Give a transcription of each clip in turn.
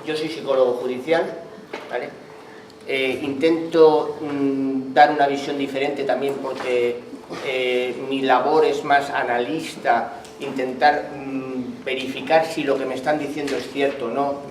yo soy psicólogo judicial, ¿vale? Intento dar una visión diferente también porque mi labor es más analista, intentar verificar si lo que me están diciendo es cierto o no.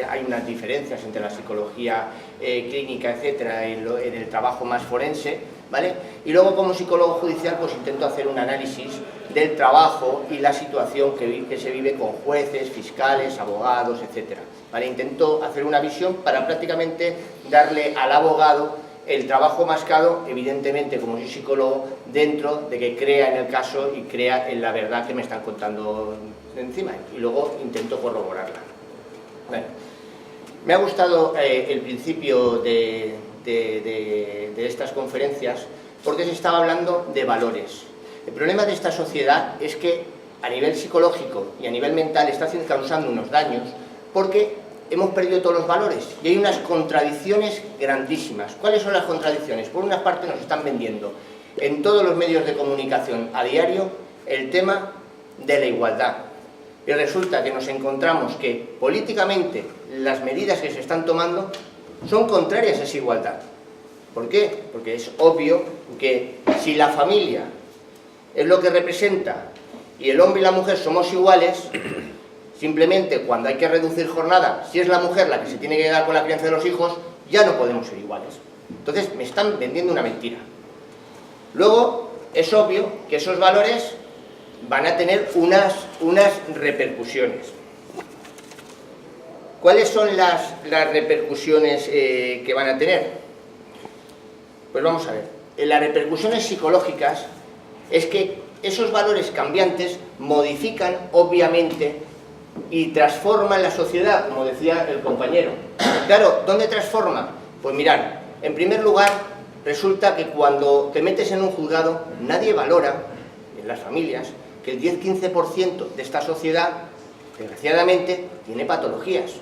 Hay unas diferencias entre la psicología clínica, etcétera, en el trabajo más forense, ¿vale? Y luego como psicólogo judicial pues intento hacer un análisis del trabajo y la situación que se vive con jueces, fiscales, abogados, etcétera, ¿vale? Intento hacer una visión para prácticamente darle al abogado el trabajo más caro, evidentemente como soy psicólogo, dentro de que crea en el caso y crea en la verdad que me están contando encima, y luego intento corroborarla. Bueno, me ha gustado el principio de estas conferencias porque se estaba hablando de valores. El problema de esta sociedad es que a nivel psicológico y a nivel mental está causando unos daños porque hemos perdido todos los valores y hay unas contradicciones grandísimas. ¿Cuáles son las contradicciones? Por una parte nos están vendiendo en todos los medios de comunicación a diario el tema de la igualdad. Y resulta que nos encontramos que políticamente las medidas que se están tomando son contrarias a esa igualdad. ¿Por qué? Porque es obvio que si la familia es lo que representa y el hombre y la mujer somos iguales, simplemente cuando hay que reducir jornada, si es la mujer la que se tiene que quedar con la crianza de los hijos, ya no podemos ser iguales. Entonces me están vendiendo una mentira. Luego es obvio que esos valores van a tener unas repercusiones. ¿Cuáles son las repercusiones que van a tener? Pues vamos a ver. Las repercusiones psicológicas es que esos valores cambiantes modifican obviamente y transforman la sociedad, como decía el compañero. Claro, ¿dónde transforma? Pues mirad, en primer lugar, resulta que cuando te metes en un juzgado, nadie valora, en las familias, que el 10-15% de esta sociedad, desgraciadamente, tiene patologías.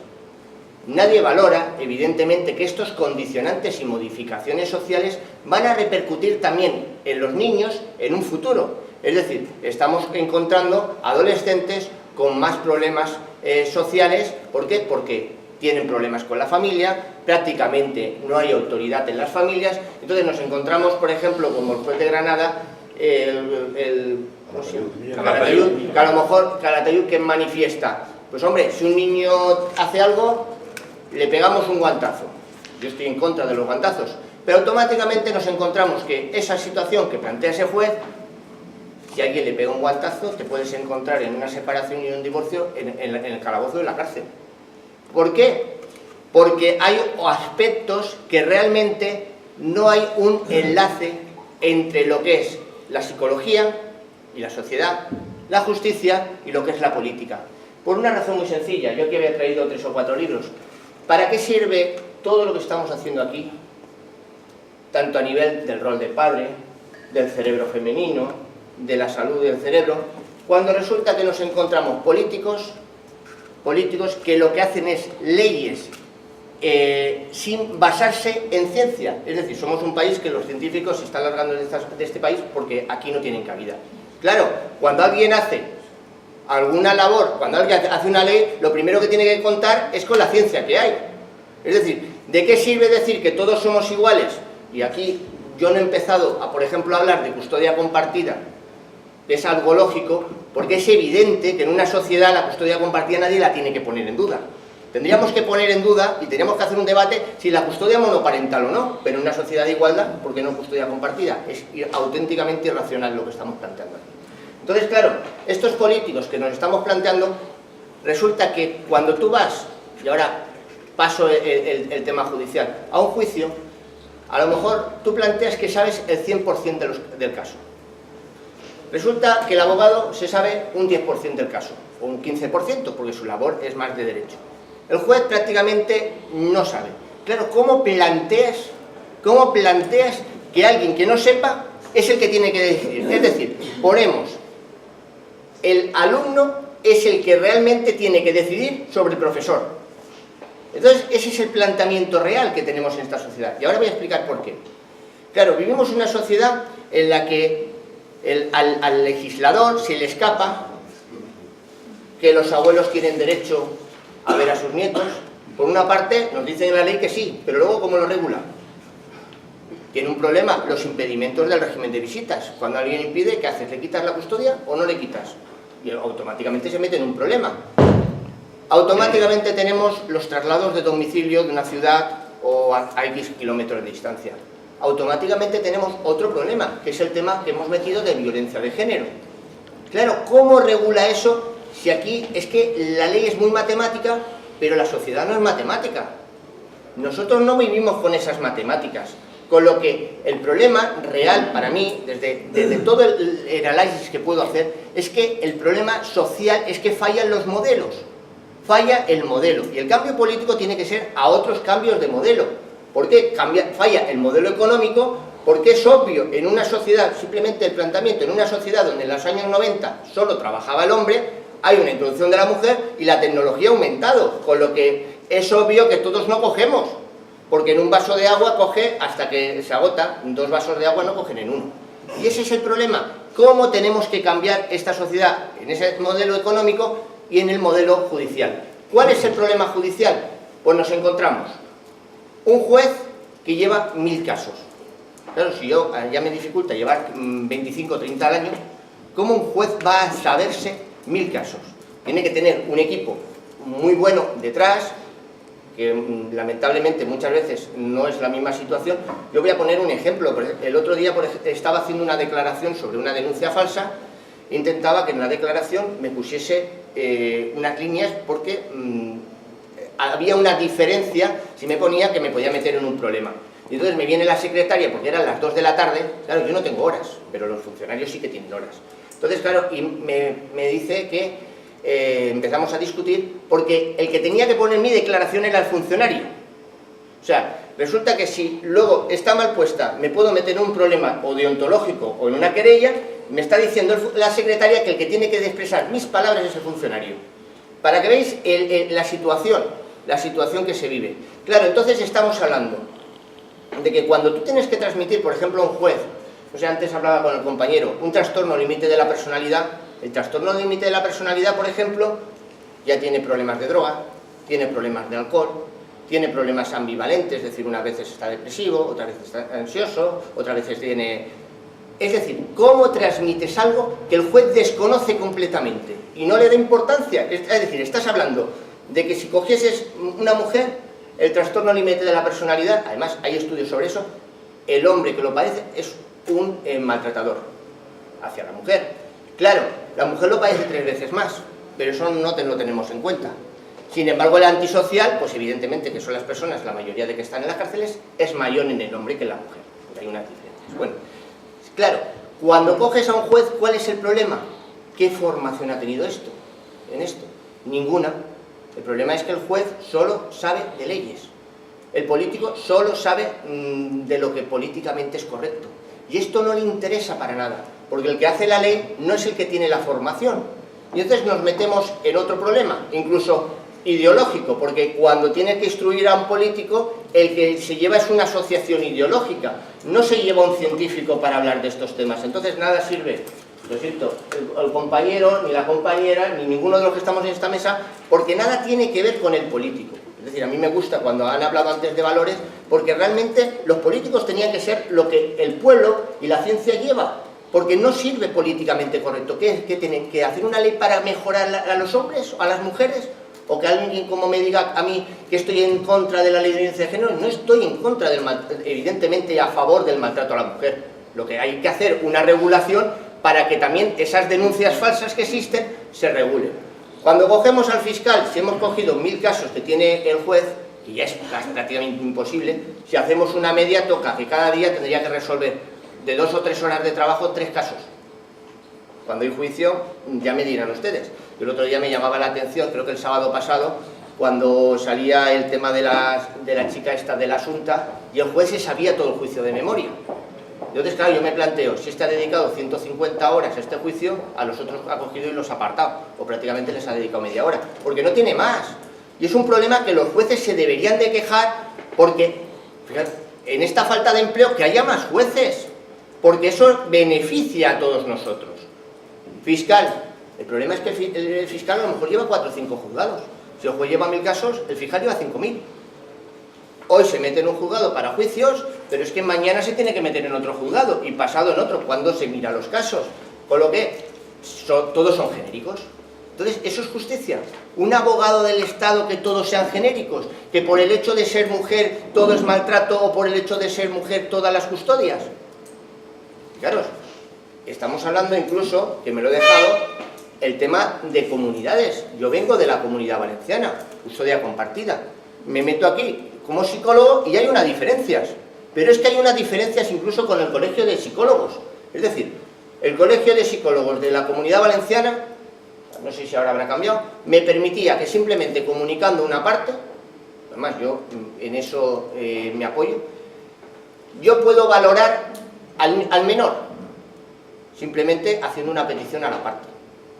Nadie valora, evidentemente, que estos condicionantes y modificaciones sociales van a repercutir también en los niños en un futuro. Es decir, estamos encontrando adolescentes con más problemas sociales. ¿Por qué? Porque tienen problemas con la familia, prácticamente no hay autoridad en las familias. Entonces nos encontramos, por ejemplo, como el juez de Granada, Calatayud, que a lo mejor Calatayud que manifiesta, pues hombre, si un niño hace algo, le pegamos un guantazo. Yo estoy en contra de los guantazos, pero automáticamente nos encontramos que esa situación que plantea ese juez, si alguien le pega un guantazo, te puedes encontrar en una separación y un divorcio en el calabozo de la cárcel. ¿Por qué? Porque hay aspectos que realmente no hay un enlace entre lo que es la psicología y la sociedad, la justicia y lo que es la política. Por una razón muy sencilla, yo aquí había traído 3 o 4 libros. ¿Para qué sirve todo lo que estamos haciendo aquí? Tanto a nivel del rol de padre, del cerebro femenino, de la salud del cerebro, cuando resulta que nos encontramos políticos que lo que hacen es leyes sin basarse en ciencia. Es decir, somos un país que los científicos se están largando de este país porque aquí no tienen cabida. Claro, cuando alguien hace alguna labor, cuando alguien hace una ley, lo primero que tiene que contar es con la ciencia que hay. Es decir, ¿de qué sirve decir que todos somos iguales? Y aquí yo no he empezado a, por ejemplo, hablar de custodia compartida, que es algo lógico, porque es evidente que en una sociedad la custodia compartida nadie la tiene que poner en duda. Tendríamos que poner en duda y tendríamos que hacer un debate si la custodia monoparental o no, pero en una sociedad de igualdad, ¿por qué no custodia compartida? Es auténticamente irracional lo que estamos planteando aquí. Entonces, claro, estos políticos que nos estamos planteando, resulta que cuando tú vas, y ahora paso el tema judicial, a un juicio, a lo mejor tú planteas que sabes el 100% del caso. Resulta que el abogado se sabe un 10% del caso, o un 15%, porque su labor es más de derecho. El juez prácticamente no sabe. Claro, ¿cómo planteas que alguien que no sepa es el que tiene que decidir? Es decir, ponemos, el alumno es el que realmente tiene que decidir sobre el profesor. Entonces, ese es el planteamiento real que tenemos en esta sociedad. Y ahora voy a explicar por qué. Claro, vivimos en una sociedad en la que al legislador se le escapa que los abuelos tienen derecho a ver a sus nietos, Por una parte, nos dicen en la ley que sí, pero luego, ¿cómo lo regula? Tiene un problema, los impedimentos del régimen de visitas. Cuando alguien impide, ¿qué haces? ¿Le quitas la custodia o no le quitas? Y automáticamente se mete en un problema. Automáticamente tenemos los traslados de domicilio de una ciudad o a X kilómetros de distancia. Automáticamente tenemos otro problema, que es el tema que hemos metido de violencia de género. Claro, ¿cómo regula eso? Si aquí es que la ley es muy matemática, pero la sociedad no es matemática. Nosotros no vivimos con esas matemáticas. Con lo que el problema real para mí, desde todo el análisis que puedo hacer, es que el problema social es que fallan los modelos. Falla el modelo. Y el cambio político tiene que ser a otros cambios de modelo. ¿Por qué falla el modelo económico? Porque es obvio, en una sociedad, simplemente el planteamiento, en una sociedad donde en los años 90 solo trabajaba el hombre, hay una introducción de la mujer y la tecnología ha aumentado, con lo que es obvio que todos no cogemos, porque en un vaso de agua coge hasta que se agota, 2 vasos de agua no cogen en uno. Y ese es el problema, cómo tenemos que cambiar esta sociedad en ese modelo económico y en el modelo judicial. ¿Cuál es el problema judicial? Pues nos encontramos un juez que lleva 1000 casos. Claro, si yo ya me dificulta llevar 25 o 30 al año, ¿cómo un juez va a saberse 1000 casos? Tiene que tener un equipo muy bueno detrás, que lamentablemente muchas veces no es la misma situación. Yo voy a poner un ejemplo. El otro día estaba haciendo una declaración sobre una denuncia falsa, intentaba que en la declaración me pusiese unas líneas porque había una diferencia si me ponía que me podía meter en un problema. Y entonces me viene la secretaria, porque eran las 2 de la tarde, claro, yo no tengo horas, pero los funcionarios sí que tienen horas. Entonces, claro, y me dice que empezamos a discutir, porque el que tenía que poner mi declaración era el funcionario. O sea, resulta que si luego está mal puesta, me puedo meter en un problema o deontológico o en una querella, me está diciendo la secretaria que el que tiene que expresar mis palabras es el funcionario. Para que veáis la situación que se vive. Claro, entonces estamos hablando de que cuando tú tienes que transmitir, por ejemplo, a un juez, o sea, antes hablaba con el compañero, un trastorno límite de la personalidad, el trastorno límite de la personalidad, por ejemplo, ya tiene problemas de droga, tiene problemas de alcohol, tiene problemas ambivalentes, es decir, unas veces está depresivo, otras veces está ansioso, otras veces tiene... Es decir, ¿cómo transmites algo que el juez desconoce completamente y no le da importancia? Es decir, estás hablando de que si cogieses una mujer, el trastorno límite de la personalidad, además hay estudios sobre eso, el hombre que lo padece es un maltratador hacia la mujer. Claro, la mujer lo padece 3 veces más, pero eso no lo tenemos en cuenta. Sin embargo, el antisocial, pues evidentemente que son las personas, la mayoría de que están en las cárceles, es mayor en el hombre que en la mujer. Porque hay unas diferencias. Bueno, claro, cuando coges a un juez, ¿cuál es el problema? ¿Qué formación ha tenido en esto? Ninguna. El problema es que el juez solo sabe de leyes. El político solo sabe de lo que políticamente es correcto. Y esto no le interesa para nada, porque el que hace la ley no es el que tiene la formación. Y entonces nos metemos en otro problema, incluso ideológico, porque cuando tiene que instruir a un político, el que se lleva es una asociación ideológica, no se lleva un científico para hablar de estos temas. Entonces nada sirve, lo siento, el compañero, ni la compañera, ni ninguno de los que estamos en esta mesa, porque nada tiene que ver con el político. Es decir, a mí me gusta cuando han hablado antes de valores, porque realmente los políticos tenían que ser lo que el pueblo y la ciencia lleva, porque no sirve políticamente correcto. ¿Qué tienen que hacer una ley para mejorar a los hombres o a las mujeres? O que alguien como me diga a mí que estoy en contra de la ley de violencia de género. No estoy en contra del maltrato, evidentemente a favor del maltrato a la mujer. Lo que hay que hacer una regulación para que también esas denuncias falsas que existen se regulen. Cuando cogemos al fiscal, si hemos cogido 1000 casos que tiene el juez, que ya es prácticamente imposible, si hacemos una media toca que cada día tendría que resolver de 2 o 3 horas de trabajo 3 casos. Cuando hay juicio, ya me dirán ustedes. El otro día me llamaba la atención, creo que el sábado pasado, cuando salía el tema de la chica esta de la Asunta, y el juez se sabía todo el juicio de memoria. Entonces, claro, yo me planteo, si este ha dedicado 150 horas a este juicio, a los otros ha cogido y los ha apartado, o prácticamente les ha dedicado media hora, porque no tiene más. Y es un problema que los jueces se deberían de quejar, porque, fíjate, en esta falta de empleo, que haya más jueces, porque eso beneficia a todos nosotros. Fiscal, el problema es que el fiscal a lo mejor lleva 4 o 5 juzgados. Si el juez lleva 1000 casos, el fiscal lleva 5000. Hoy se mete en un juzgado para juicios, pero es que mañana se tiene que meter en otro juzgado y pasado en otro, cuando se miran los casos. Con lo que todos son genéricos. Entonces, ¿eso es justicia? ¿Un abogado del Estado que todos sean genéricos? ¿Que por el hecho de ser mujer todo es maltrato o por el hecho de ser mujer todas las custodias? Claro, estamos hablando incluso, que me lo he dejado, el tema de comunidades. Yo vengo de la Comunidad Valenciana, custodia compartida. Me meto aquí como psicólogo y hay unas diferencias. Pero es que hay unas diferencias incluso con el Colegio de Psicólogos. Es decir, el Colegio de Psicólogos de la Comunidad Valenciana, no sé si ahora habrá cambiado, me permitía que simplemente comunicando una parte, además yo en eso me apoyo, yo puedo valorar al menor, simplemente haciendo una petición a la parte.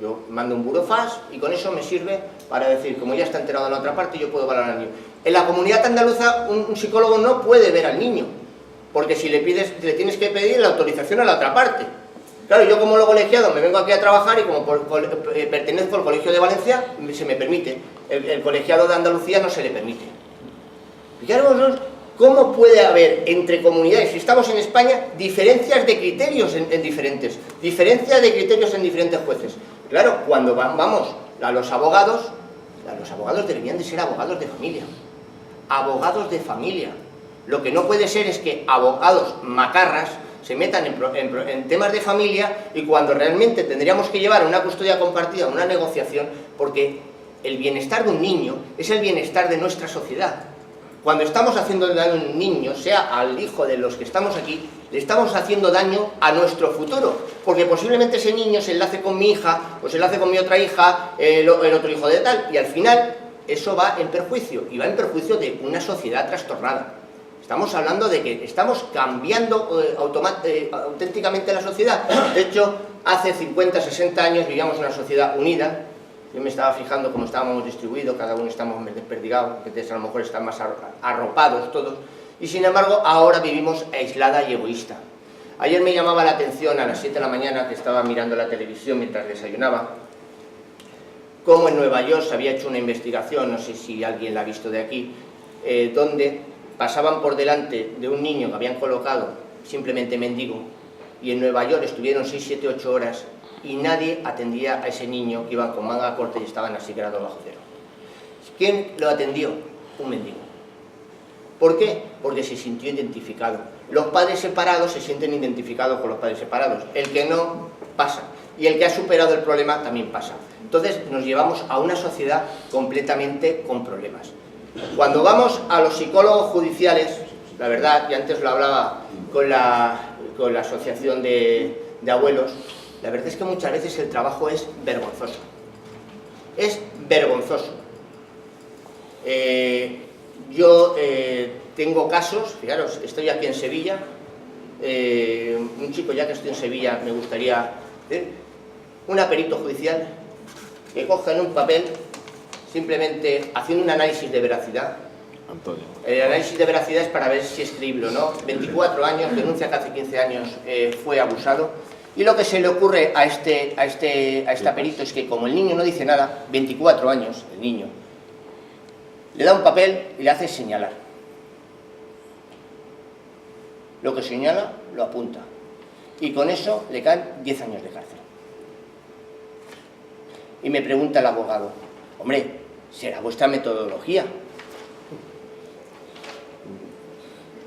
Yo mando un burofax y con eso me sirve para decir, como ya está enterado en la otra parte, yo puedo valorar al niño. En la comunidad andaluza un psicólogo no puede ver al niño, porque si le tienes que pedir la autorización a la otra parte. Claro, yo como colegiado me vengo aquí a trabajar y como pertenezco al Colegio de Valencia, se me permite. El colegiado de Andalucía no se le permite. Fijaros, ¿cómo puede haber entre comunidades, si estamos en España, diferencias de criterios en diferentes jueces? Claro, cuando vamos a los abogados deberían de ser abogados de familia. Abogados de familia. Lo que no puede ser es que abogados macarras se metan en temas de familia y cuando realmente tendríamos que llevar una custodia compartida, una negociación, porque el bienestar de un niño es el bienestar de nuestra sociedad. Cuando estamos haciendo daño a un niño, sea al hijo de los que estamos aquí, le estamos haciendo daño a nuestro futuro, porque posiblemente ese niño se enlace con mi hija, o se enlace con mi otra hija, el otro hijo de tal, y al final eso va en perjuicio, y va en perjuicio de una sociedad trastornada. Estamos hablando de que estamos cambiando auténticamente la sociedad. De hecho, hace 50, 60 años vivíamos en una sociedad unida. Yo me estaba fijando cómo estábamos distribuidos, cada uno estamos desperdigados, que a lo mejor están más arropados todos. Y sin embargo, ahora vivimos aislada y egoísta. Ayer me llamaba la atención a las 7 de la mañana, que estaba mirando la televisión mientras desayunaba, cómo en Nueva York se había hecho una investigación, no sé si alguien la ha visto de aquí, donde pasaban por delante de un niño que habían colocado simplemente mendigo y en Nueva York estuvieron 6, 7, 8 horas y nadie atendía a ese niño que iban con manga corta y estaban así grados bajo cero. ¿Quién lo atendió? Un mendigo. ¿Por qué? Porque se sintió identificado. Los padres separados se sienten identificados con los padres separados. El que no, pasa. Y el que ha superado el problema también pasa. Entonces nos llevamos a una sociedad completamente con problemas. Cuando vamos a los psicólogos judiciales, la verdad, y antes lo hablaba con la asociación de abuelos, la verdad es que muchas veces el trabajo es vergonzoso. Es vergonzoso. Yo tengo casos, fijaros, estoy aquí en Sevilla, un chico, ya que estoy en Sevilla, me gustaría un perito judicial que coja en un papel, simplemente haciendo un análisis de veracidad. Antonio. El análisis de veracidad es para ver si es creíble o no. 24 años, denuncia que hace 15 años fue abusado. Y lo que se le ocurre a este perito es que como el niño no dice nada, 24 años, el niño, le da un papel y le hace señalar. Lo que señala, lo apunta. Y con eso le caen 10 años de cárcel. Y me pregunta el abogado, hombre, será vuestra metodología.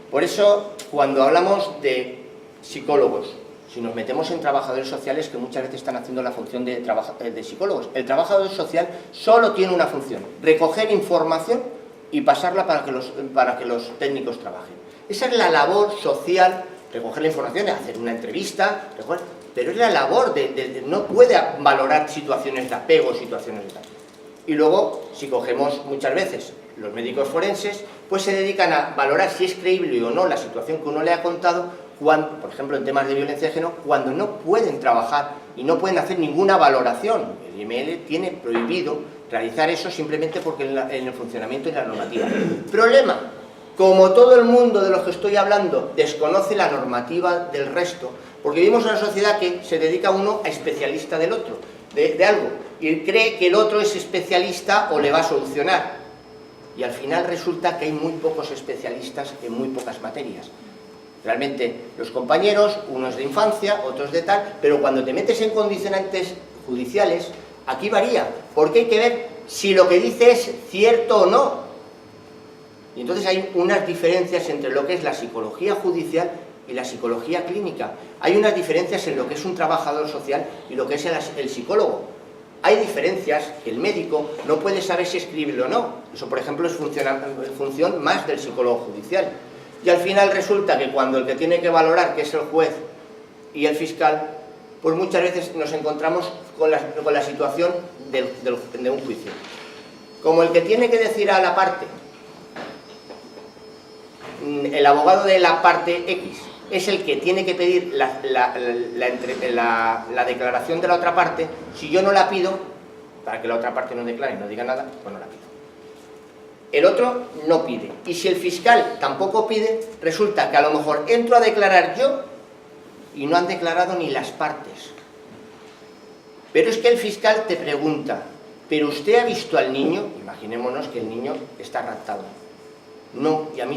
Por eso, cuando hablamos de psicólogos, si nos metemos en trabajadores sociales que muchas veces están haciendo la función de psicólogos, el trabajador social solo tiene una función, recoger información y pasarla para que los técnicos trabajen. Esa es la labor social, recoger la información, hacer una entrevista, pero es la labor no puede valorar situaciones de apego, situaciones de tal. Y luego, si cogemos muchas veces los médicos forenses, pues se dedican a valorar si es creíble o no la situación que uno le ha contado, cuando, por ejemplo, en temas de violencia de género, cuando no pueden trabajar y no pueden hacer ninguna valoración. El IML tiene prohibido realizar eso simplemente porque en el funcionamiento y la normativa. Problema, como todo el mundo de los que estoy hablando desconoce la normativa del resto, porque vivimos en una sociedad que se dedica uno a especialista del otro, de algo. y cree que el otro es especialista o le va a solucionar. Y al final resulta que hay muy pocos especialistas en muy pocas materias. Realmente los compañeros, unos de infancia, otros de tal, pero cuando te metes en condicionantes judiciales, aquí varía, porque hay que ver si lo que dice es cierto o no. Y entonces hay unas diferencias entre lo que es la psicología judicial y la psicología clínica. Hay unas diferencias en lo que es un trabajador social y lo que es el psicólogo. Hay diferencias que el médico no puede saber si escribirlo o no. Eso, por ejemplo, es función más del psicólogo judicial. Y al final resulta que cuando el que tiene que valorar, que es el juez y el fiscal, pues muchas veces nos encontramos con la situación de un juicio. Como el que tiene que decir a la parte, el abogado de la parte X es el que tiene que pedir la declaración de la otra parte, si yo no la pido, para que la otra parte no declare y no diga nada, pues no la pido. El otro no pide. Y si el fiscal tampoco pide, resulta que a lo mejor entro a declarar yo y no han declarado ni las partes. Pero es que el fiscal te pregunta, ¿pero usted ha visto al niño? Imaginémonos que el niño está raptado. No, y a mí